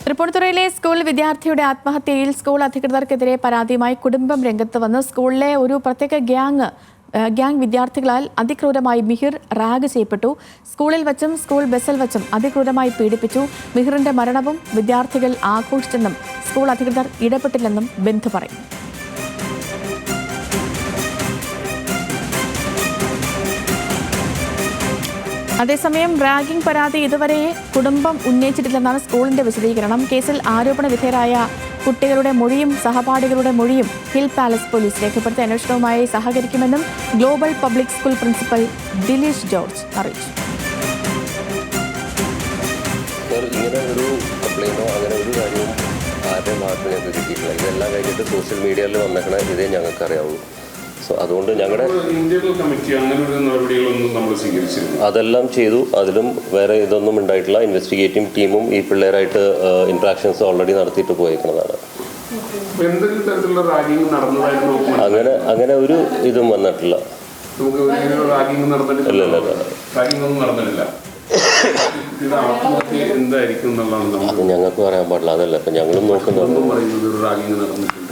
തൃപ്പൂണിത്തുറയിലെ school വിദ്യാർത്ഥിയുടെ ആത്മഹത്യയിൽ school അധികൃതർക്കെതിരെ പരാതിയുമായി കുടുംബം രംഗത്ത് വന്ന് സ്കൂളിലെ ഒരു പ്രത്യേക ഗ്യാങ് വിദ്യാർത്ഥികളാൽ അതിക്രൂരമായി മിഹിർ റാഗ് ചെയ്യപ്പെട്ടു. സ്കൂളിൽ വച്ചും സ്കൂൾ ബസ്സിൽ വച്ചും അതിക്രൂരമായി പീഡിപ്പിച്ചു. മിഹിറിന്റെ മരണവും വിദ്യാർത്ഥികൾ ആഘോഷിച്ചെന്നും സ്കൂൾ അധികൃതർ ഇടപെട്ടില്ലെന്നും ബന്ധു പറയും. അതേസമയം റാഗിംഗ് പരാതി ഇതുവരെ കുടുംബം ഉന്നയിച്ചിട്ടില്ലെന്നാണ് സ്കൂളിന്റെ വിശദീകരണം. കേസിൽ ആരോപണ വിധേയരായ കുട്ടികളുടെ മൊഴിയും സഹപാഠികളുടെ മൊഴിയും ഹിൽ പാലസ് പോലീസ് രേഖപ്പെടുത്തി അന്വേഷണവുമായി സഹകരിക്കുമെന്നും global public school principal Dileesh George അറിയിച്ചു. ഇങ്ങനെ ഒരു കംപ്ലൈൻറ്റോ അങ്ങനെ ഒരു കാര്യവും ആരുടെ ഭാഗത്ത് ഞങ്ങൾക്ക് കിട്ടിയിട്ടില്ല. ഇതെല്ലാം കഴിഞ്ഞിട്ട് സോഷ്യൽ മീഡിയയിൽ വന്നേക്കണ ഇതേ ഞങ്ങൾക്ക് അറിയാവുള്ളൂ. സോ അതുകൊണ്ട് ഞങ്ങളുടെ അതെല്ലാം ചെയ്തു. അതിലും വേറെ ഇതൊന്നും ഉണ്ടായിട്ടില്ല. ഇൻവെസ്റ്റിഗേറ്റീവ് ടീമും ഈ പിള്ളേരായിട്ട് ഇൻട്രാക്ഷൻസ് ഓൾറെഡി നടത്തിയിട്ട് പോയിരിക്കുന്നതാണ്. അങ്ങനെ ഒരു ഇതും വന്നിട്ടില്ല. അത് ഞങ്ങൾക്ക് പറയാൻ പാടില്ല. അതല്ല ഇപ്പം ഞങ്ങളും നോക്കുന്നത്.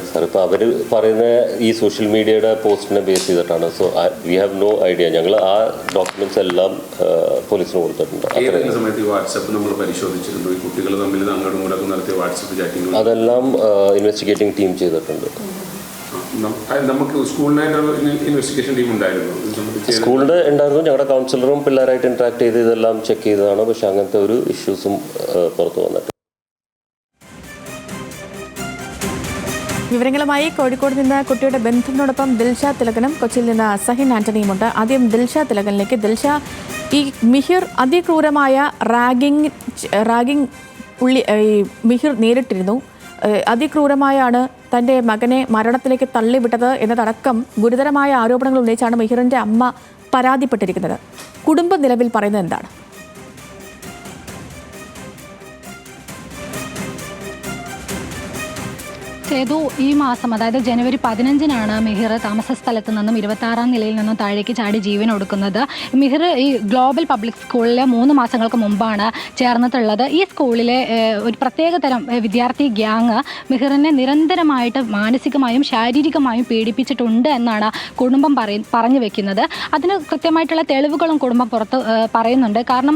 സാർ ഇപ്പോൾ അവർ പറയുന്ന ഈ സോഷ്യൽ മീഡിയയുടെ പോസ്റ്റിനെ ബേസ് ചെയ്തിട്ടാണ്. So we have no idea. ഞങ്ങൾ ആ ഡോക്യുമെന്റ്സ് എല്ലാം പോലീസിന് കൊടുത്തിട്ടുണ്ട്. അതെല്ലാം ഇൻവെസ്റ്റിഗേറ്റിംഗ് ടീം ചെയ്തിട്ടുണ്ട്. സ്കൂളിൻ്റെ ഉണ്ടായിരുന്നു. ഞങ്ങളുടെ കൗൺസിലറും പിള്ളേരായിട്ട് ഇന്ററാക്ട് ചെയ്ത് ഇതെല്ലാം ചെക്ക് ചെയ്തതാണ്. പക്ഷെ അങ്ങനത്തെ ഒരു ഇഷ്യൂസും പുറത്തു വന്നിട്ട്. വിവരങ്ങളുമായി കോഴിക്കോട് നിന്ന് കുട്ടിയുടെ ബന്ധുവിനോടൊപ്പം ദിൽഷ തിലകനും കൊച്ചിയിൽ നിന്ന് സഹിൻ ആന്റണിയുമുണ്ട്. ആദ്യം ദിൽഷ തിലകനിലേക്ക്. ദിൽഷ, ഈ മിഹിർ അതിക്രൂരമായ റാഗിംഗ് മിഹിർ നേരിട്ടിരുന്നു. അതിക്രൂരമായാണ് തൻ്റെ മകനെ മരണത്തിലേക്ക് തള്ളിവിട്ടത് എന്നതടക്കം ഗുരുതരമായ ആരോപണങ്ങൾ ഉന്നയിച്ചാണ് മിഹിറിൻ്റെ അമ്മ പരാതിപ്പെട്ടിരിക്കുന്നത്. കുടുംബം നിലവിൽ പറയുന്നത് എന്താണ്? സേതു, ഈ മാസം അതായത് ജനുവരി 15-നാണ് മിഹിർ താമസ സ്ഥലത്ത് നിന്നും 26-ാം നിലയിൽ നിന്നും താഴേക്ക് ചാടി ജീവൻ ഒടുക്കുന്നത്. മിഹിർ ഈ ഗ്ലോബൽ പബ്ലിക് സ്കൂളിൽ 3 മാസങ്ങൾക്ക് മുമ്പാണ് ചേർന്നിട്ടുള്ളത്. ഈ സ്കൂളിലെ ഒരു പ്രത്യേക തരം വിദ്യാർത്ഥി ഗ്യാങ് മിഹിറിനെ നിരന്തരമായിട്ട് മാനസികമായും ശാരീരികമായും പീഡിപ്പിച്ചിട്ടുണ്ട് എന്നാണ് കുടുംബം പറഞ്ഞു വെക്കുന്നത്. അതിന് കൃത്യമായിട്ടുള്ള തെളിവുകളും കുടുംബം പുറത്ത് പറയുന്നുണ്ട്. കാരണം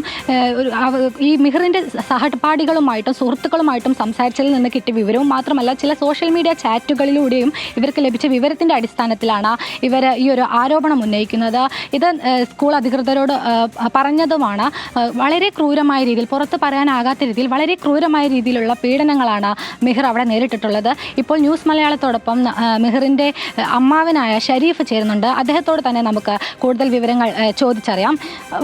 ഈ മിഹിറിൻ്റെ സഹപാഠികളുമായിട്ടും സുഹൃത്തുക്കളുമായിട്ടും സംസാരിച്ചതിൽ നിന്ന് കിട്ടിയ വിവരവും മാത്രമല്ല, ചില സോഷ്യൽ മീഡിയ ചാറ്റുകളിലൂടെയും ഇവർക്ക് ലഭിച്ച വിവരത്തിൻ്റെ അടിസ്ഥാനത്തിലാണ് ഇവർ ഈ ഒരു ആരോപണം ഉന്നയിക്കുന്നത്. ഇത് സ്കൂൾ അധികൃതരോട് പറഞ്ഞതുമാണ്. വളരെ ക്രൂരമായ രീതിയിൽ, പുറത്ത് പറയാനാകാത്ത രീതിയിൽ വളരെ ക്രൂരമായ രീതിയിലുള്ള പീഡനങ്ങളാണ് മിഹിർ അവിടെ നേരിട്ടിട്ടുള്ളത്. ഇപ്പോൾ ന്യൂസ് മലയാളത്തോടൊപ്പം മിഹിറിൻ്റെ അമ്മാവനായ ഷരീഫ് ചേരുന്നുണ്ട്. അദ്ദേഹത്തോട് തന്നെ നമുക്ക് കൂടുതൽ വിവരങ്ങൾ ചോദിച്ചറിയാം.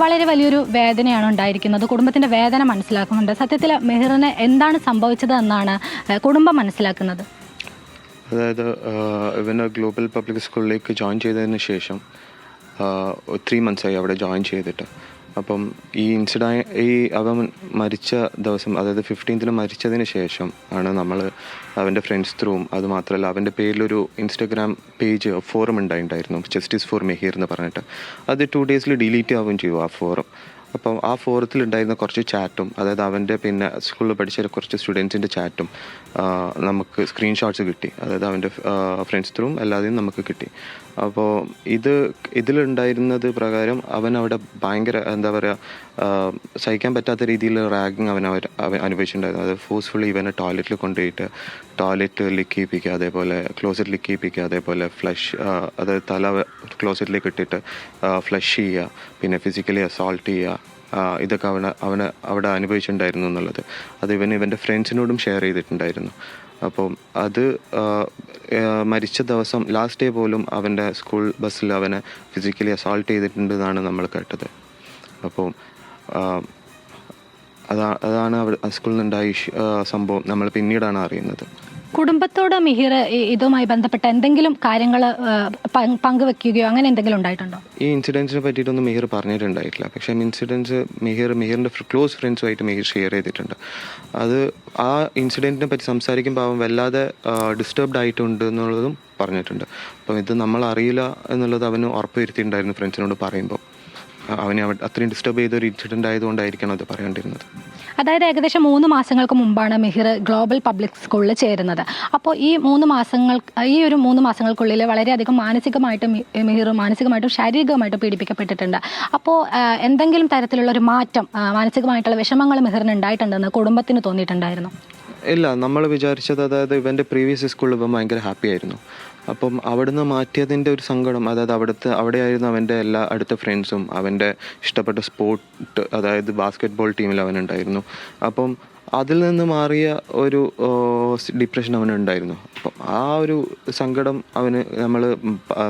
വളരെ വലിയൊരു വേദനയാണ് ഉണ്ടായിരിക്കുന്നത്. കുടുംബത്തിൻ്റെ വേദന മനസ്സിലാക്കുന്നുണ്ട്. സത്യത്തിൽ മിഹിറിന് എന്താണ് സംഭവിച്ചത് എന്നാണ് കുടുംബം മനസ്സിലാക്കുന്നത്? അതായത് ഇവന് ഗ്ലോബൽ പബ്ലിക് സ്കൂളിലേക്ക് ജോയിൻ ചെയ്തതിന് ശേഷം 3 മന്ത്സായി അവിടെ ജോയിൻ ചെയ്തിട്ട്. അപ്പം അവൻ മരിച്ച ദിവസം, അതായത് 15-ന് മരിച്ചതിന് ശേഷം ആണ് നമ്മൾ അവൻ്റെ ഫ്രണ്ട്സ് ത്രൂവും, അതുമാത്രമല്ല അവൻ്റെ പേരിലൊരു ഇൻസ്റ്റഗ്രാം പേജ് ഫോറം ഉണ്ടായിട്ടുണ്ടായിരുന്നു, ജസ്റ്റിസ് ഫോർ മെഹീർ എന്ന് പറഞ്ഞിട്ട്. അത് 2 ഡേയ്സിൽ ഡിലീറ്റ് ആവുകയും ചെയ്യും ആ ഫോറം. അപ്പം ആ ഫോറത്തിലുണ്ടായിരുന്ന കുറച്ച് ചാറ്റും, അതായത് അവൻ്റെ പിന്നെ സ്കൂളിൽ പഠിച്ച കുറച്ച് സ്റ്റുഡൻസിൻ്റെ ചാറ്റും നമുക്ക് സ്ക്രീൻഷോട്ട്സ് കിട്ടി. അതായത് അവൻ്റെ ഫ്രണ്ട്സ് ത്രൂവും എല്ലാതെയും നമുക്ക് കിട്ടി. അപ്പോൾ ഇതിലുണ്ടായിരുന്നത് പ്രകാരം അവൻ അവിടെ ഭയങ്കര എന്താ പറയുക, സഹിക്കാൻ പറ്റാത്ത രീതിയിൽ റാഗിങ് അവൻ അനുഭവിച്ചിട്ടുണ്ടായിരുന്നു. അത് ഫോഴ്സ്ഫുള്ളി ഇവനെ ടോയ്ലറ്റിൽ കൊണ്ടുപോയിട്ട് ടോയ്ലറ്റ് ലിക്കിപ്പിക്കുക, അതേപോലെ ക്ലോസറ്റ് ലിക്കിപ്പിക്കുക, അതേപോലെ ഫ്ലഷ്, അതായത് തല ക്ലോസറ്റിലേക്ക് ഇട്ടിട്ട് ഫ്ലഷ് ചെയ്യുക, പിന്നെ ഫിസിക്കലി അസോൾട്ട് ചെയ്യുക. ഇതൊക്കെ അവന് അവിടെ അനുഭവിച്ചിട്ടുണ്ടായിരുന്നു എന്നുള്ളത് അത് ഇവൻ്റെ ഫ്രണ്ട്സിനോടും ഷെയർ ചെയ്തിട്ടുണ്ടായിരുന്നു. അപ്പം അത് മരിച്ച ദിവസം ലാസ്റ്റ് ഡേ പോലും അവൻ്റെ സ്കൂൾ ബസ്സിൽ അവനെ ഫിസിക്കലി അസോൾട്ട് ചെയ്തിട്ടുണ്ടെന്നാണ് നമ്മൾ കേട്ടത്. അപ്പോൾ അതാണ് സ്കൂളിൽ നിന്നുണ്ടായ സംഭവം നമ്മൾ പിന്നീടാണ് അറിയുന്നത്. കുടുംബത്തോട് മിഹിർ ഇതുമായി ബന്ധപ്പെട്ട എന്തെങ്കിലും കാര്യങ്ങൾ പങ്കുവെക്കുകയോ അങ്ങനെ എന്തെങ്കിലും ഉണ്ടായിട്ടുണ്ടോ? ഈ ഇൻസിഡൻസിനെ പറ്റിയിട്ടൊന്നും മിഹിർ പറഞ്ഞിട്ടുണ്ടായിട്ടില്ല. പക്ഷേ ഇൻസിഡൻസ് മിഹിറിൻ്റെ ക്ലോസ് ഫ്രണ്ട്സുമായിട്ട് മിഹിർ ഷെയർ ചെയ്തിട്ടുണ്ട്. അത് ആ ഇൻസിഡൻറ്റിനെ പറ്റി സംസാരിക്കുമ്പോൾ അവൻ വല്ലാതെ ഡിസ്റ്റർബ്ഡ് ആയിട്ടുണ്ട് എന്നുള്ളതും പറഞ്ഞിട്ടുണ്ട്. അപ്പം ഇത് നമ്മൾ അറിയില്ല എന്നുള്ളത് അവന് ഉറപ്പ് വരുത്തിയിട്ടുണ്ടായിരുന്നു ഫ്രണ്ട്സിനോട് പറയുമ്പോൾ. അവനെ അത്രയും ഡിസ്റ്റർബ് ചെയ്തൊരു ഇൻസിഡൻ്റ് ആയതുകൊണ്ടായിരിക്കണം അത് പറയേണ്ടിരുന്നത്. അതായത് ഏകദേശം 3 മാസങ്ങൾക്ക് മുമ്പാണ് മിഹിർ ഗ്ലോബൽ പബ്ലിക് സ്കൂളിൽ ചേരുന്നത്. അപ്പോൾ ഈ ഒരു 3 മാസങ്ങൾക്കുള്ളിൽ വളരെയധികം മാനസികമായിട്ടും ശാരീരികമായിട്ടും പീഡിപ്പിക്കപ്പെട്ടിട്ടുണ്ട്. അപ്പോൾ എന്തെങ്കിലും തരത്തിലുള്ള ഒരു മാറ്റം, മാനസികമായിട്ടുള്ള വിഷമങ്ങൾ മിഹിറിന് ഉണ്ടായിട്ടുണ്ടെന്ന് കുടുംബത്തിന് തോന്നിയിട്ടുണ്ടായിരുന്നു? ഇല്ല, നമ്മൾ വിചാരിച്ചത് അതായത് ഇവൻ്റെ പ്രീവിയസ് സ്കൂളിൽ ഇവൻ ഭയങ്കര ഹാപ്പി ആയിരുന്നു. അപ്പം അവിടുന്ന് മാറ്റിയതിൻ്റെ ഒരു സങ്കടം, അതായത് അവിടെയായിരുന്നു അവൻ്റെ എല്ലാ അടുത്ത ഫ്രണ്ട്സും, അവൻ്റെ ഇഷ്ടപ്പെട്ട സ്പോർട്ട് അതായത് ബാസ്കറ്റ് ബോൾ ടീമിൽ അവനുണ്ടായിരുന്നു. അപ്പം അതിൽ നിന്ന് മാറിയ ഒരു ഡിപ്രഷൻ അവനുണ്ടായിരുന്നു. അപ്പം ആ ഒരു സങ്കടം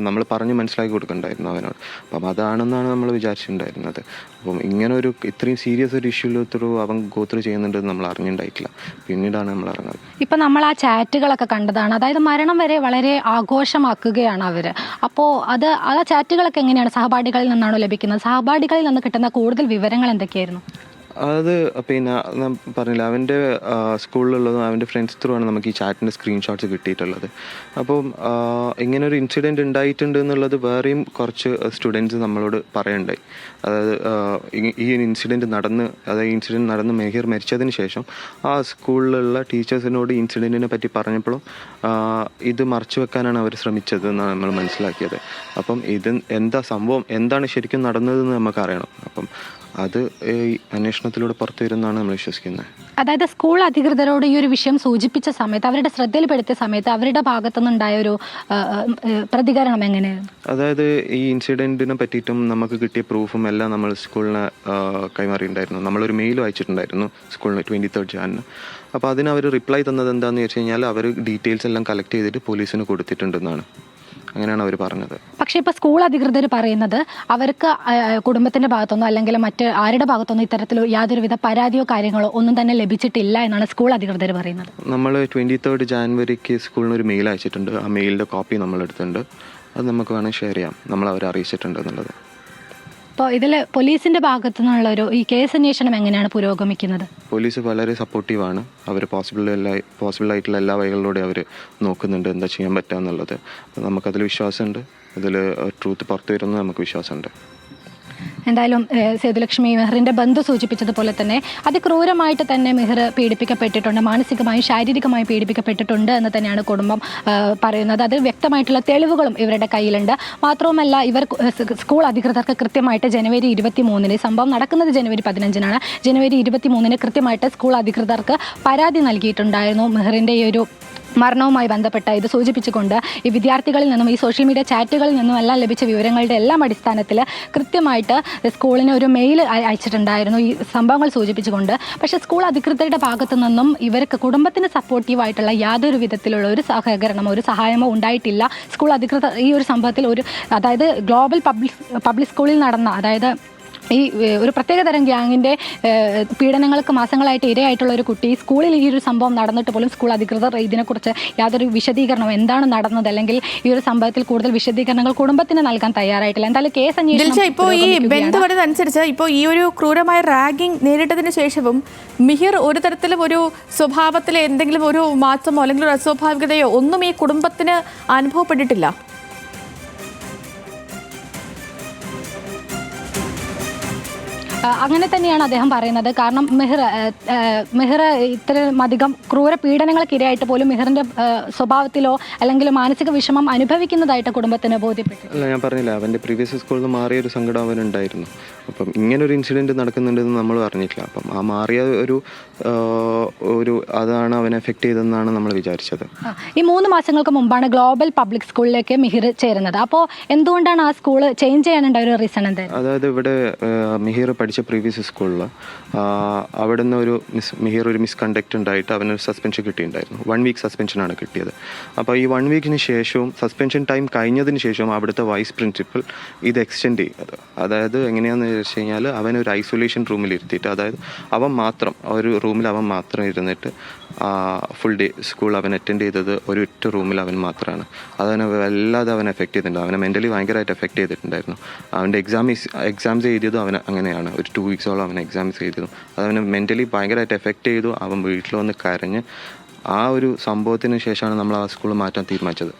നമ്മൾ പറഞ്ഞ് മനസ്സിലാക്കി കൊടുക്കണ്ടായിരുന്നു അവനോട്. അപ്പം അതാണെന്നാണ് നമ്മൾ വിചാരിച്ചിട്ടുണ്ടായിരുന്നത്. അപ്പം ഇങ്ങനെ ഇത്രയും സീരിയസ് ഒരു ഇഷ്യൂ അവൻ ഗോത്രൂ ചെയ്യുന്നുണ്ടെന്ന് നമ്മൾ അറിഞ്ഞിട്ടുണ്ടായിട്ടില്ല. പിന്നീടാണ് നമ്മൾ അറിഞ്ഞത്. ഇപ്പം നമ്മൾ ആ ചാറ്റുകളൊക്കെ കണ്ടതാണ്, അതായത് മരണം വരെ വളരെ ആഘോഷമാക്കുകയാണ് അവർ. അപ്പോൾ ആ ചാറ്റുകളൊക്കെ എങ്ങനെയാണ് സഹപാഠികളിൽ നിന്നാണോ ലഭിക്കുന്നത്? സഹപാഠികളിൽ നിന്ന് കിട്ടുന്ന കൂടുതൽ വിവരങ്ങൾ എന്തൊക്കെയായിരുന്നു? അത് പിന്നെ പറഞ്ഞില്ല, അവൻ്റെ സ്കൂളിലുള്ളതും അവൻ്റെ ഫ്രണ്ട്സ് ത്രൂ ആണ് നമുക്ക് ഈ ചാറ്റിൻ്റെ സ്ക്രീൻഷോട്ട്സ് കിട്ടിയിട്ടുള്ളത്. അപ്പം ഇങ്ങനൊരു ഇൻസിഡൻറ്റ് ഉണ്ടായിട്ടുണ്ട് എന്നുള്ളത് വേറെയും കുറച്ച് സ്റ്റുഡൻസ് നമ്മളോട് പറയുണ്ടായി. അതായത് ഈ ഇൻസിഡൻറ്റ് നടന്ന് മെഹിർ മരിച്ചതിന് ശേഷം ആ സ്കൂളിലുള്ള ടീച്ചേഴ്സിനോട് ഈ ഇൻസിഡൻറ്റിനെ പറ്റി പറഞ്ഞപ്പോഴും ഇത് മറച്ചു വെക്കാനാണ് അവർ ശ്രമിച്ചത് എന്നാണ് നമ്മൾ മനസ്സിലാക്കിയത്. അപ്പം എന്താണ് ശരിക്കും നടന്നതെന്ന് നമുക്കറിയണം. അപ്പം അത് ഈ അന്വേഷണത്തിലൂടെ പുറത്തു വരുന്നതാണ് നമ്മൾ വിശ്വസിക്കുന്നത്. അതായത് സ്കൂൾ അധികൃതരോട് ഈ ഒരു വിഷയം സൂചിപ്പിച്ച സമയത്ത്, അവരുടെ ശ്രദ്ധയിൽപ്പെടുത്തിയ സമയത്ത് അവരുടെ ഭാഗത്തുനിന്നുണ്ടായ ഒരു പ്രതികരണം എങ്ങനെയായിരുന്നു? അതായത് ഈ ഇൻസിഡൻറ്റിനെ പറ്റിയിട്ടും നമുക്ക് കിട്ടിയ പ്രൂഫും എല്ലാം നമ്മൾ സ്കൂളിന് കൈമാറിയിട്ടുണ്ടായിരുന്നു. നമ്മളൊരു മെയിൽ അയച്ചിട്ടുണ്ടായിരുന്നു സ്കൂളിന് 23rd Jan. അപ്പോൾ അതിന് അവർ റിപ്ലൈ തന്നത് എന്താണെന്ന് വെച്ച് കഴിഞ്ഞാൽ അവർ ഡീറ്റെയിൽസ് എല്ലാം കളക്ട് ചെയ്തിട്ട് പോലീസിന് കൊടുത്തിട്ടുണ്ടെന്നാണ്. അങ്ങനെയാണ് അവർ പറഞ്ഞത്. പക്ഷേ ഇപ്പോൾ സ്കൂൾ അധികൃതർ പറയുന്നത് അവർക്ക് കുടുംബത്തിന്റെ ഭാഗത്തുനിന്നോ അല്ലെങ്കിൽ മറ്റ് ആരുടെ ഭാഗത്തുനിന്നോ ഇത്തരത്തിൽ യാതൊരുവിധ പരാതിയോ കാര്യങ്ങളോ ഒന്നും തന്നെ ലഭിച്ചിട്ടില്ല എന്നാണ് സ്കൂൾ അധികൃതർ പറയുന്നത്. നമ്മൾ 23rd January സ്കൂളിന് ഒരു മെയിൽ അയച്ചിട്ടുണ്ട്. ആ മെയിലിൻ്റെ കോപ്പി നമ്മളെടുത്തിട്ടുണ്ട്. അത് നമുക്ക് വേണമെങ്കിൽ ഷെയർ ചെയ്യാം, നമ്മൾ അവരെ അറിയിച്ചിട്ടുണ്ട് എന്നുള്ളത്. അപ്പോൾ ഇതിൽ പോലീസിന്റെ ഭാഗത്തു നിന്നുള്ള ഈ കേസ് അന്വേഷണം എങ്ങനെയാണ് പുരോഗമിക്കുന്നത്? പോലീസ് വളരെ സപ്പോർട്ടീവാണ്. അവർ പോസിബിൾ ആയിട്ടുള്ള എല്ലാ വഴികളിലൂടെ അവർ നോക്കുന്നുണ്ട് എന്താ ചെയ്യാൻ പറ്റുക എന്നുള്ളത്. നമുക്കതിൽ വിശ്വാസമുണ്ട്. ഇതിൽ ട്രൂത്ത് പുറത്തു വരുമെന്ന് നമുക്ക് വിശ്വാസമുണ്ട്. എന്തായാലും സേതുലക്ഷ്മി, മെഹറിന്റെ ബന്ധു സൂചിപ്പിച്ചതുപോലെ തന്നെ അതിക്രൂരമായിട്ട് തന്നെ മെഹർ പീഡിപ്പിക്കപ്പെട്ടിട്ടുണ്ട്, മാനസികമായും ശാരീരികമായും പീഡിപ്പിക്കപ്പെട്ടിട്ടുണ്ട് എന്ന് തന്നെയാണ് കുടുംബം പറയുന്നത്. അത് വ്യക്തമായിട്ടുള്ള തെളിവുകളും ഇവരുടെ കയ്യിലുണ്ട്. മാത്രവുമല്ല, ഇവർ സ്കൂൾ അധികൃതർക്ക് കൃത്യമായിട്ട് January 23 സംഭവം നടക്കുന്നത് January 15 January 23 കൃത്യമായിട്ട് സ്കൂൾ അധികൃതർക്ക് പരാതി നൽകിയിട്ടുണ്ടായിരുന്നു. മെഹറിന്റെ ഈ ഒരു മരണവുമായി ബന്ധപ്പെട്ട ഇത് സൂചിപ്പിച്ചുകൊണ്ട് ഈ വിദ്യാർത്ഥികളിൽ നിന്നും ഈ സോഷ്യൽ മീഡിയ ചാറ്റുകളിൽ നിന്നും എല്ലാം ലഭിച്ച വിവരങ്ങളുടെ എല്ലാം അടിസ്ഥാനത്തിൽ കൃത്യമായിട്ട് സ്കൂളിന് ഒരു മെയിൽ അയച്ചിട്ടുണ്ടായിരുന്നു ഈ സംഭവങ്ങൾ സൂചിപ്പിച്ചുകൊണ്ട്. പക്ഷേ സ്കൂൾ അധികൃതരുടെ ഭാഗത്തു നിന്നും ഇവർക്ക് കുടുംബത്തിന് സപ്പോർട്ടീവായിട്ടുള്ള യാതൊരു വിധത്തിലുള്ള ഒരു സഹകരണമോ ഒരു സഹായമോ ഉണ്ടായിട്ടില്ല. സ്കൂൾ അധികൃതർ ഈ ഒരു സംഭവത്തിൽ അതായത് ഗ്ലോബൽ പബ്ലിക് സ്കൂളിൽ നടന്ന, അതായത് ഈ ഒരു പ്രത്യേകതരം ഗ്യാങ്ങിൻ്റെ പീഡനങ്ങൾക്ക് മാസങ്ങളായിട്ട് ഇരയായിട്ടുള്ള ഒരു കുട്ടി സ്കൂളിൽ ഈ ഒരു സംഭവം നടന്നിട്ട് പോലും സ്കൂൾ അധികൃതർ ഇതിനെക്കുറിച്ച് യാതൊരു വിശദീകരണമോ എന്താണ് നടന്നത് അല്ലെങ്കിൽ ഈ ഒരു സംഭവത്തിൽ കൂടുതൽ വിശദീകരണങ്ങൾ കുടുംബത്തിന് നൽകാൻ തയ്യാറായിട്ടില്ല. എന്തായാലും കേസ് അന്വേഷണം ഇപ്പോൾ ഈ ബന്ധുവരുന്നതനുസരിച്ച് ഇപ്പോൾ ഈ ഒരു ക്രൂരമായ റാഗിംഗ് നേരിട്ടതിന് ശേഷവും മിഹിർ ഒരു തരത്തിലും ഒരു സ്വഭാവത്തിലെ എന്തെങ്കിലും ഒരു മാറ്റമോ അല്ലെങ്കിൽ ഒരു അസ്വാഭാവികതയോ ഒന്നും ഈ കുടുംബത്തിന് അനുഭവപ്പെട്ടിട്ടില്ല. അങ്ങനെ തന്നെയാണ് അദ്ദേഹം പറയുന്നത്. കാരണം മെഹർ ഇത്രയും അധികം ക്രൂര പീഡനങ്ങൾക്കിരയായിട്ട് പോലും മെഹറിന്റെ സ്വഭാവത്തിലോ അല്ലെങ്കിൽ മാനസിക വിഷമം അനുഭവിക്കുന്നതായിട്ട് കുടുംബത്തിന് ബോധ്യപ്പെട്ടു. അല്ല, ഞാൻ പറഞ്ഞില്ല, അവൻ്റെ പ്രീവിയസ് സ്കൂളിൽ നിന്ന് മാറിയ ഒരു സങ്കടം അവനുണ്ടായിരുന്നു. അപ്പം ഇങ്ങനൊരു ഇൻസിഡൻറ്റ് നടക്കുന്നുണ്ടെന്ന് നമ്മൾ അറിഞ്ഞിട്ടില്ല. അപ്പം ആ മാറിയ ഒരു അതാണ് അവനെ എഫക്റ്റ് ചെയ്തതെന്നാണ് നമ്മൾ വിചാരിച്ചത്. ഈ 3 മാസങ്ങൾക്ക് മുമ്പാണ് ഗ്ലോബൽ പബ്ലിക് സ്കൂളിലേക്ക് മിഹിർ ചേരുന്നത്. അപ്പോൾ എന്തുകൊണ്ടാണ് ആ സ്കൂൾ ചേഞ്ച് ചെയ്യാനുണ്ടായ ഒരു റീസൺ എന്തായിരുന്നു? അതായത് ഇവിടെ മിഹിർ പഠിച്ച പ്രീവിയസ് സ്കൂളിൽ അവിടുന്ന് മിഹിർ ഒരു മിസ്കണ്ടക്ട് ഉണ്ടായിട്ട് അവനൊരു സസ്പെൻഷൻ കിട്ടിയിട്ടുണ്ടായിരുന്നു. 1 week സസ്പെൻഷനാണ് കിട്ടിയത്. അപ്പോൾ ഈ 1 weekന് ശേഷവും സസ്പെൻഷൻ ടൈം കഴിഞ്ഞതിന് ശേഷവും അവിടുത്തെ വൈസ് പ്രിൻസിപ്പൽ ഇത് എക്സ്റ്റെൻഡ് ചെയ്തത്. അതായത് എങ്ങനെയാണെന്ന് വെച്ച് കഴിഞ്ഞാൽ അവനൊരു ഐസൊലേഷൻ റൂമിൽ ഇരുത്തിയിട്ട്, അതായത് ഒരു റൂമിൽ അവൻ മാത്രം ഇരുന്നിട്ട് ഫുൾ ഡേ സ്കൂൾ അവൻ അറ്റൻഡ് ചെയ്തത് ഒരൊറ്റ റൂമിൽ അവൻ മാത്രമാണ്. അതവനെ വല്ലാതെ അവൻ എഫക്റ്റ് ചെയ്തിട്ടുണ്ട്. അവനെ മെൻ്റലി ഭയങ്കരമായിട്ട് എഫക്റ്റ് ചെയ്തിട്ടുണ്ടായിരുന്നു. അവൻ്റെ എക്സാംസ് എഴുതിയതും അവൻ അങ്ങനെയാണ്. ഒരു 2 weeksോളം അവൻ എക്സാംസ് എഴുതിയതും അതവനെ മെൻ്റലി ഭയങ്കരമായിട്ട് എഫക്റ്റ് ചെയ്തു. അവൻ വീട്ടിൽ വന്ന് കരഞ്ഞ് ആ ഒരു സംഭവത്തിന് ശേഷമാണ് നമ്മൾ ആ സ്കൂൾ മാറ്റാൻ തീരുമാനിച്ചത്.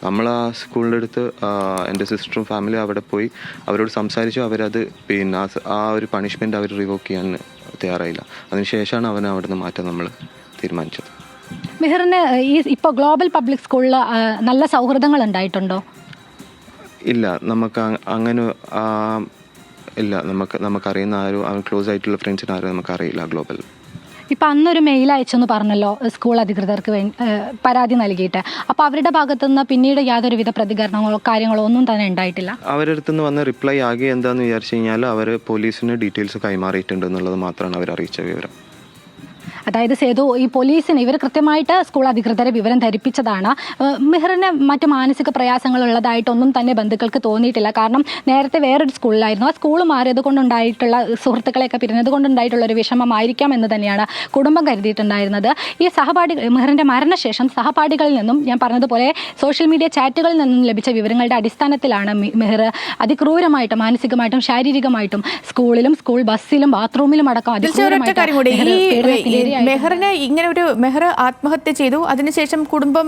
നമ്മൾ ആ സ്കൂളിൻ്റെ അടുത്ത് എൻ്റെ സിസ്റ്ററും ഫാമിലിയും അവിടെ പോയി അവരോട് സംസാരിച്ചു. അവരത് പിന്നെ ആ ഒരു പണിഷ്മെൻറ്റ് അവർ റിവോക്ക് ചെയ്യാൻ തയ്യാറായില്ല. അതിനുശേഷമാണ് അവനെ അവിടുന്ന് മാറ്റാൻ നമ്മൾ തീരുമാനിച്ചത്. മിഹിറിന് ഈ ഇപ്പോൾ ഗ്ലോബൽ പബ്ലിക് സ്കൂളിൽ നല്ല സൗഹൃദങ്ങൾ ഉണ്ടായിട്ടുണ്ടോ? ഇല്ല, നമുക്ക് അങ്ങനെ ഇല്ല. നമുക്കറിയുന്ന ആരും അവൻ ക്ലോസ് ആയിട്ടുള്ള ഫ്രണ്ട്സിന് ആരും നമുക്കറിയില്ല ഗ്ലോബൽ. ഇപ്പം അന്നൊരു മെയിൽ അയച്ചെന്ന് പറഞ്ഞല്ലോ സ്കൂൾ അധികൃതർക്ക് പരാതി നൽകിയിട്ട്. അപ്പോൾ അവരുടെ ഭാഗത്തുനിന്ന് പിന്നീട് യാതൊരുവിധ പ്രതികരണങ്ങളോ കാര്യങ്ങളോ ഒന്നും തന്നെ ഉണ്ടായിട്ടില്ല. അവരുടെ അടുത്തുനിന്ന് വന്ന റിപ്ലൈ ആകെ എന്താണെന്ന് വിചാരിച്ചു കഴിഞ്ഞാൽ അവർ പോലീസിന് ഡീറ്റെയിൽസ് കൈമാറിയിട്ടുണ്ട് എന്നുള്ളത് മാത്രമാണ് അവർ അറിയിച്ച വിവരം. അതായത് സേതു, ഈ പോലീസിന് ഇവർ കൃത്യമായിട്ട് സ്കൂൾ അധികൃതരെ വിവരം ധരിപ്പിച്ചതാണ്. മിഹിറിന് മറ്റ് മാനസിക പ്രയാസങ്ങൾ ഉള്ളതായിട്ടൊന്നും തന്നെ ബന്ധുക്കൾക്ക് തോന്നിയിട്ടില്ല. കാരണം നേരത്തെ വേറൊരു സ്കൂളിലായിരുന്നു. ആ സ്കൂൾ മാറിയത് കൊണ്ടുണ്ടായിട്ടുള്ള സുഹൃത്തുക്കളെയൊക്കെ പിരിഞ്ഞത് കൊണ്ടുണ്ടായിട്ടുള്ള ഒരു വിഷമമായിരിക്കാം എന്ന് തന്നെയാണ് കുടുംബം കരുതിയിട്ടുണ്ടായിരുന്നത്. ഈ മിഹിറിൻ്റെ മരണശേഷം സഹപാഠികളിൽ നിന്നും, ഞാൻ പറഞ്ഞതുപോലെ സോഷ്യൽ മീഡിയ ചാറ്റുകളിൽ നിന്നും ലഭിച്ച വിവരങ്ങളുടെ അടിസ്ഥാനത്തിലാണ് മിഹിർ അതിക്രൂരമായിട്ടും മാനസികമായിട്ടും ശാരീരികമായിട്ടും സ്കൂളിലും സ്കൂൾ ബസ്സിലും ബാത്റൂമിലും അടക്കം മെഹർ ആത്മഹത്യ ചെയ്തു. അതിനുശേഷം കുടുംബം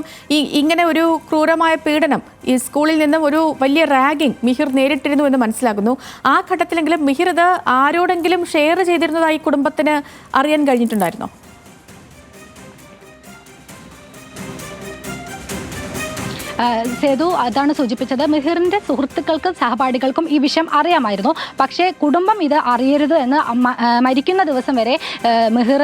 ഇങ്ങനെ ഒരു ക്രൂരമായ പീഡനം, ഈ സ്കൂളിൽ നിന്നും ഒരു വലിയ റാഗിംഗ് മിഹിർ നേരിട്ടിരുന്നു എന്ന് മനസ്സിലാക്കുന്നു. ആ ഘട്ടത്തിലെങ്കിലും മിഹിർ ഇത് ആരോടെങ്കിലും ഷെയർ ചെയ്തിരുന്നതായി കുടുംബത്തിന് അറിയാൻ കഴിഞ്ഞിട്ടുണ്ടായിരുന്നോ? സേതു അതാണ് സൂചിപ്പിച്ചത്. മിഹിറിൻ്റെ സുഹൃത്തുക്കൾക്കും സഹപാഠികൾക്കും ഈ വിഷയം അറിയാമായിരുന്നു. പക്ഷേ കുടുംബം ഇത് അറിയരുത് എന്ന് മരിക്കുന്ന ദിവസം വരെ മിഹിർ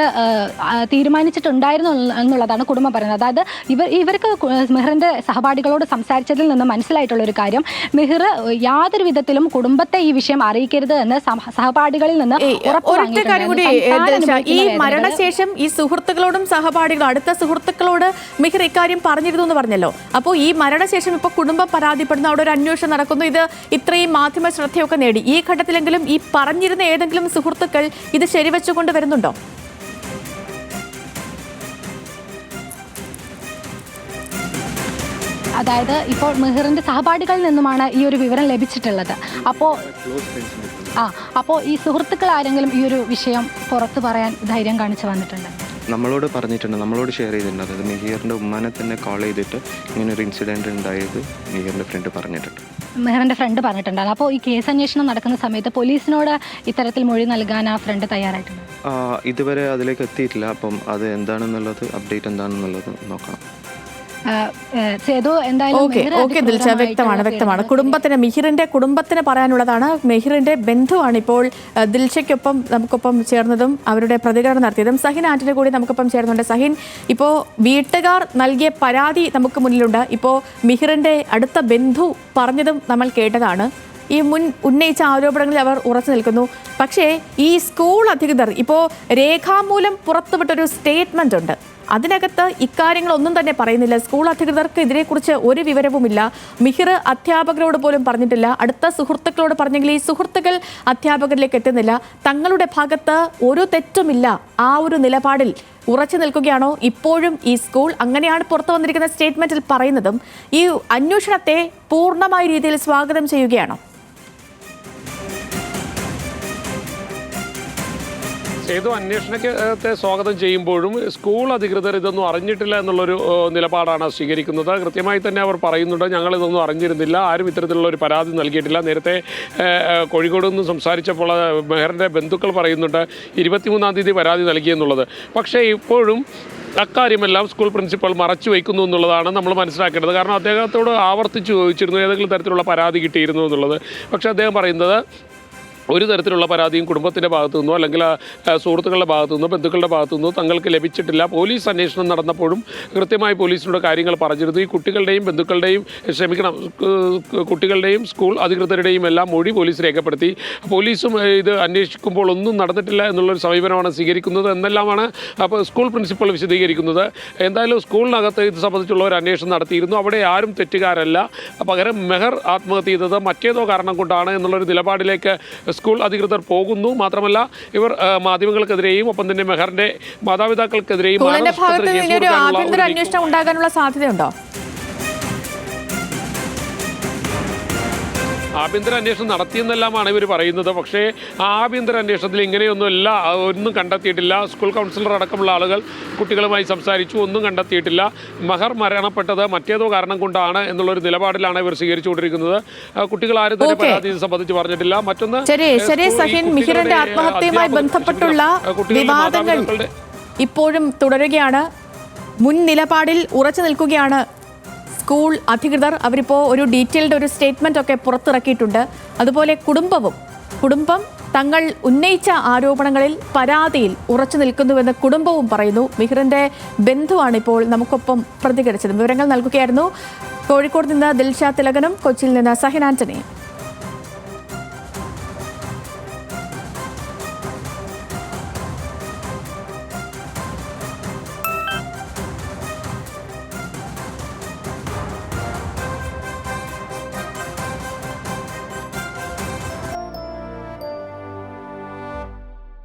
തീരുമാനിച്ചിട്ടുണ്ടായിരുന്നു എന്നുള്ളതാണ് കുടുംബം പറയുന്നത്. അതായത് ഇവർക്ക് മിഹിറിൻ്റെ സഹപാഠികളോട് സംസാരിച്ചതിൽ നിന്ന് മനസ്സിലായിട്ടുള്ളൊരു കാര്യം, മിഹിർ യാതൊരു വിധത്തിലും കുടുംബത്തെ ഈ വിഷയം അറിയിക്കരുത് എന്ന് സഹപാഠികളിൽ നിന്ന് ഈ മരണശേഷം ഈ സുഹൃത്തുക്കളോടും സഹപാഠികളും അടുത്ത സുഹൃത്തുക്കളോട് മിഹിർ ഇക്കാര്യം പറഞ്ഞിരുന്നു എന്ന് പറഞ്ഞല്ലോ. അപ്പോൾ ഈ മരണശേഷം ഇപ്പോൾ കുടുംബം പരാതിപ്പെടുന്നു, അവിടെ ഒരു അന്വേഷണം നടക്കുന്നു, ഇത് ഇത്രയും മാധ്യമ ശ്രദ്ധയൊക്കെ നേടി. ഈ ഘട്ടത്തിലെങ്കിലും ഈ പറഞ്ഞിരുന്ന ഏതെങ്കിലും സുഹൃത്തുക്കൾ ഇത് ശരിവെച്ചുകൊണ്ട് വരുന്നുണ്ടോ? അതായത് ഇപ്പോൾ മിഹിറിൻ്റെ സഹപാഠികളിൽ നിന്നുമാണ് ഈ ഒരു വിവരം ലഭിച്ചിട്ടുള്ളത്. അപ്പോൾ ഈ സുഹൃത്തുക്കൾ ആരെങ്കിലും ഈ ഒരു വിഷയം പുറത്തു പറയാൻ ധൈര്യം കാണിച്ചു വന്നിട്ടുണ്ട്? നമ്മളോട് പറഞ്ഞിട്ടുണ്ട്, നമ്മളോട് ഷെയർ ചെയ്തിട്ടുണ്ട്. അതായത് മിഹിറിൻ്റെ ഉമ്മാനെ തന്നെ കോൾ ചെയ്തിട്ട് ഇങ്ങനൊരു ഇൻസിഡൻറ്റ് ഉണ്ടായത് മിഹിറിൻ്റെ ഫ്രണ്ട് പറഞ്ഞിട്ടുണ്ടായിരുന്നു. അപ്പോൾ ഈ കേസ് അന്വേഷണം നടക്കുന്ന സമയത്ത് പോലീസിനോട് ഇത്തരത്തിൽ മൊഴി നൽകാൻ ആ ഫ്രണ്ട് തയ്യാറായിട്ടുണ്ട്? ഇതുവരെ അതിലേക്ക് എത്തിയിട്ടില്ല. അപ്പം അത് എന്താണെന്നുള്ളത്, അപ്ഡേറ്റ് എന്താണെന്നുള്ളത് നോക്കണം. വ്യക്തമാണ്. കുടുംബത്തിന്, മിഹിറിന്റെ കുടുംബത്തിന് പറയാനുള്ളതാണ്. മിഹിറിന്റെ ബന്ധുവാണ് ഇപ്പോൾ ദിൽഷയ്ക്കൊപ്പം നമുക്കൊപ്പം ചേർന്നതും അവരുടെ പ്രതികരണം നടത്തിയതും. സഹിൻ ആന്റണി കൂടി നമുക്കൊപ്പം ചേർന്നുണ്ട്. സഹിൻ, ഇപ്പോൾ വീട്ടുകാർ നൽകിയ പരാതി നമുക്ക് മുന്നിലുണ്ട്. ഇപ്പോൾ മിഹിറിന്റെ അടുത്ത ബന്ധു പറഞ്ഞതും നമ്മൾ കേട്ടതാണ്. ഈ മുൻ ഉന്നയിച്ച ആരോപണങ്ങളിൽ അവർ ഉറച്ചു നിൽക്കുന്നു. പക്ഷേ ഈ സ്കൂൾ അധികൃതർ ഇപ്പോൾ രേഖാമൂലം പുറത്തുവിട്ടൊരു സ്റ്റേറ്റ്മെന്റ് ഉണ്ട്. അതിനകത്ത് ഇക്കാര്യങ്ങളൊന്നും തന്നെ പറയുന്നില്ല. സ്കൂൾ അധികൃതർക്ക് ഇതിനെക്കുറിച്ച് ഒരു വിവരവുമില്ല. മിഹിർ അധ്യാപകരോട് പോലും പറഞ്ഞിട്ടില്ല. അടുത്ത സുഹൃത്തുക്കളോട് പറഞ്ഞെങ്കിൽ ഈ സുഹൃത്തുക്കൾ അധ്യാപകരിലേക്ക് എത്തുന്നില്ല. തങ്ങളുടെ ഭാഗത്ത് ഒരു തെറ്റുമില്ല. ആ ഒരു നിലപാടിൽ ഉറച്ചു നിൽക്കുകയാണോ ഇപ്പോഴും ഈ സ്കൂൾ? അങ്ങനെയാണ് പുറത്തു വന്നിരിക്കുന്ന സ്റ്റേറ്റ്മെന്റിൽ പറയുന്നതും. ഈ അന്വേഷണത്തെ പൂർണ്ണമായ രീതിയിൽ സ്വാഗതം ചെയ്യുകയാണോ? ഏതോ അന്വേഷണത്തെ സ്വാഗതം ചെയ്യുമ്പോഴും സ്കൂൾ അധികൃതർ ഇതൊന്നും അറിഞ്ഞിട്ടില്ല എന്നുള്ളൊരു നിലപാടാണ് സ്വീകരിക്കുന്നത്. കൃത്യമായി തന്നെ അവർ പറയുന്നുണ്ട്, ഞങ്ങളിതൊന്നും അറിഞ്ഞിരുന്നില്ല, ആരും ഇത്തരത്തിലുള്ള ഒരു പരാതി നൽകിയിട്ടില്ല. നേരത്തെ കോഴിക്കോട് നിന്ന് സംസാരിച്ചപ്പോൾ മെഹറിൻ്റെ ബന്ധുക്കൾ പറയുന്നുണ്ട് 23-ാം തീയതി പരാതി നൽകിയെന്നുള്ളത്. പക്ഷേ ഇപ്പോഴും അക്കാര്യമെല്ലാം സ്കൂൾ പ്രിൻസിപ്പൽ മറച്ചു വയ്ക്കുന്നു എന്നുള്ളതാണ് നമ്മൾ മനസ്സിലാക്കേണ്ടത്. കാരണം അദ്ദേഹത്തോട് ആവർത്തിച്ച് ചോദിച്ചിരുന്നു ഏതെങ്കിലും തരത്തിലുള്ള പരാതി കിട്ടിയിരുന്നു എന്നുള്ളത്. പക്ഷേ അദ്ദേഹം പറയുന്നത് ഒരു തരത്തിലുള്ള പരാതിയും കുടുംബത്തിൻ്റെ ഭാഗത്തു നിന്നോ അല്ലെങ്കിൽ സുഹൃത്തുക്കളുടെ ഭാഗത്തു നിന്നോ ബന്ധുക്കളുടെ ഭാഗത്തു നിന്നോ തങ്ങൾക്ക് ലഭിച്ചിട്ടില്ല. പോലീസ് അന്വേഷണം നടന്നപ്പോഴും കൃത്യമായി പോലീസിനോട് കാര്യങ്ങൾ പറഞ്ഞിരുന്നു. ഈ കുട്ടികളുടെയും ബന്ധുക്കളുടെയും കുട്ടികളുടെയും സ്കൂൾ അധികൃതരുടെയും എല്ലാം മൊഴി പോലീസ് രേഖപ്പെടുത്തി. പോലീസും ഇത് അന്വേഷിക്കുമ്പോൾ ഒന്നും നടന്നിട്ടില്ല എന്നുള്ളൊരു സമീപനമാണ് സ്വീകരിക്കുന്നത് എന്നെല്ലാമാണ് അപ്പോൾ സ്കൂൾ പ്രിൻസിപ്പൽ വിശദീകരിക്കുന്നത്. എന്തായാലും സ്കൂളിനകത്ത് ഇത് സംബന്ധിച്ചുള്ള ഒരു അന്വേഷണം നടത്തിയിരുന്നു. അവിടെ ആരും തെറ്റുകാരല്ല, പകരം മെഹർ ആത്മഹത്യ ചെയ്തത് മറ്റേതോ കാരണം കൊണ്ടാണ് എന്നുള്ളൊരു നിലപാടിലേക്ക് സ്കൂൾ അധികൃതർ പോകുന്നു. മാത്രമല്ല ഇവർ മാധ്യമങ്ങൾക്കെതിരെയും ഒപ്പം തന്നെ മെഹറിന്റെ മാതാപിതാക്കൾക്കെതിരെയും അന്വേഷണം ഉണ്ടാകാനുള്ള സാധ്യതയുണ്ടോ? ആഭ്യന്തര അന്വേഷണം നടത്തിയെന്നെല്ലാമാണ് ഇവർ പറയുന്നത്. പക്ഷേ ആ ആഭ്യന്തര അന്വേഷണത്തിൽ ഇങ്ങനെയൊന്നുമല്ല, ഒന്നും കണ്ടെത്തിയിട്ടില്ല. സ്കൂൾ കൗൺസിലർ അടക്കമുള്ള ആളുകൾ കുട്ടികളുമായി സംസാരിച്ചു, ഒന്നും കണ്ടെത്തിയിട്ടില്ല. മഹർ മരണപ്പെട്ടത് മറ്റേതോ കാരണം കൊണ്ടാണ് എന്നുള്ളൊരു നിലപാടിലാണ് ഇവർ സ്വീകരിച്ചുകൊണ്ടിരിക്കുന്നത്. കുട്ടികൾ ആരും തന്നെ പരാതി സംബന്ധിച്ച് പറഞ്ഞിട്ടില്ല. മറ്റൊന്ന് മിഹിറിന്റെ ആത്മഹത്യയുമായി ബന്ധപ്പെട്ടുള്ള വിവാദങ്ങൾ ഇപ്പോഴും തുടരുകയാണ്. മുൻ നിലപാടിൽ ഉറച്ചു നിൽക്കുകയാണ് സ്കൂൾ അധികൃതർ. അവരിപ്പോൾ ഒരു ഡീറ്റെയിൽഡ് ഒരു സ്റ്റേറ്റ്മെന്റ് ഒക്കെ പുറത്തിറക്കിയിട്ടുണ്ട്. അതുപോലെ കുടുംബം തങ്ങൾ ഉന്നയിച്ച ആരോപണങ്ങളിൽ പരാതിയിൽ ഉറച്ചു നിൽക്കുന്നുവെന്ന് കുടുംബവും പറയുന്നു. മിഹിറിന്റെ ബന്ധുവാണ് ഇപ്പോൾ നമുക്കൊപ്പം പ്രതികരിച്ചത്. വിവരങ്ങൾ നൽകുകയായിരുന്നു കോഴിക്കോട് നിന്ന് ദിൽഷ തിലകനും കൊച്ചിയിൽ നിന്ന് സഹിൻ ആന്റണിയും.